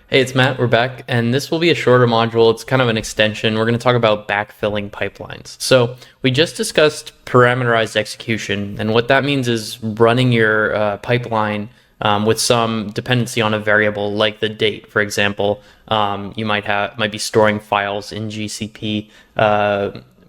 Hey, it's Matt. We're back, and this will be a shorter module. It's kind of an extension. We're going to talk about backfilling pipelines. So we just discussed parameterized execution, and what that means is running your pipeline with some dependency on a variable, like the date, for example. You might be storing files in GCP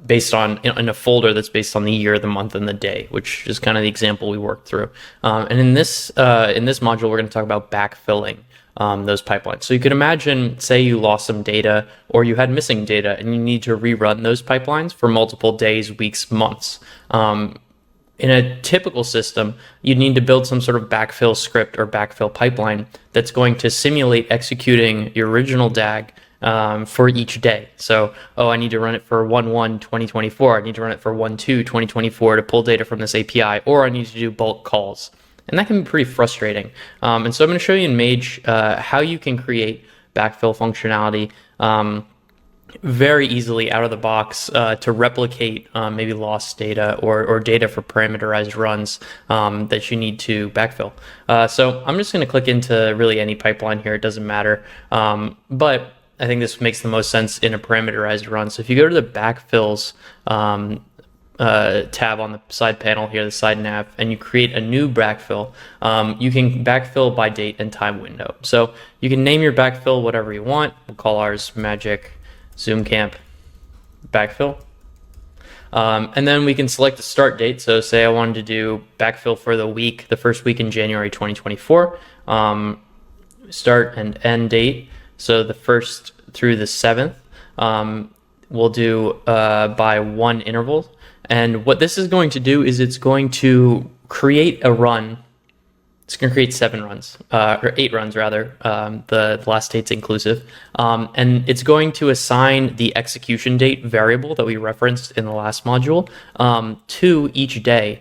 based on in a folder that's based on the year, the month, and the day, which is kind of the example we worked through. And in this module, we're going to talk about backfilling those pipelines. So you could imagine, say you lost some data or you had missing data and you need to rerun those pipelines for multiple days, weeks, months. In a typical system, you'd need to build some sort of backfill script or backfill pipeline that's going to simulate executing your original DAG for each day. So, I need to run it for 1/1/2024. I need to run it for 1/2/2024 to pull data from this API, or I need to do bulk calls. And that can be pretty frustrating. And so I'm going to show you in Mage how you can create backfill functionality very easily out of the box to replicate maybe lost data or data for parameterized runs that you need to backfill. So I'm just going to click into really any pipeline here. It doesn't matter. But I think this makes the most sense in a parameterized run. So if you go to the backfills tab on the side panel here, the side nav, and you create a new backfill, you can backfill by date and time window. So you can name your backfill whatever you want. We'll call ours Magic Zoomcamp Backfill. And then we can select the start date. So say I wanted to do backfill for the first week in January 2024. Start and end date. So the 1st through the 7th. We'll do by one interval. And what this is going to do is it's going to create a run. It's going to create 7 runs, or 8 runs rather, the last date's inclusive. And it's going to assign the execution date variable that we referenced in the last module to each day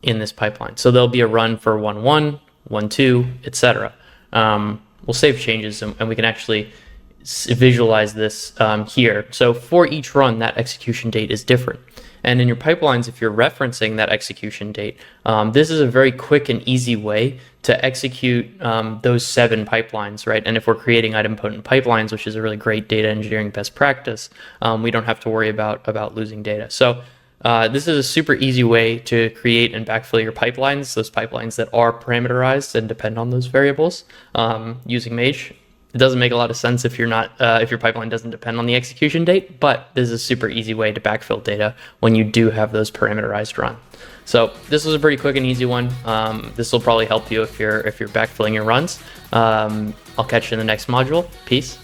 in this pipeline. So there'll be a run for 1/1, 1/2, etc. We'll save changes and we can actually visualize this here. So for each run, that execution date is different. And in your pipelines, if you're referencing that execution date, this is a very quick and easy way to execute those 7 pipelines, right? And if we're creating idempotent pipelines, which is a really great data engineering best practice, we don't have to worry about losing data. So this is a super easy way to create and backfill your pipelines, those pipelines that are parameterized and depend on those variables using Mage. It doesn't make a lot of sense if if your pipeline doesn't depend on the execution date, but this is a super easy way to backfill data when you do have those parameterized run. So this was a pretty quick and easy one. This will probably help you if you're backfilling your runs. I'll catch you in the next module. Peace.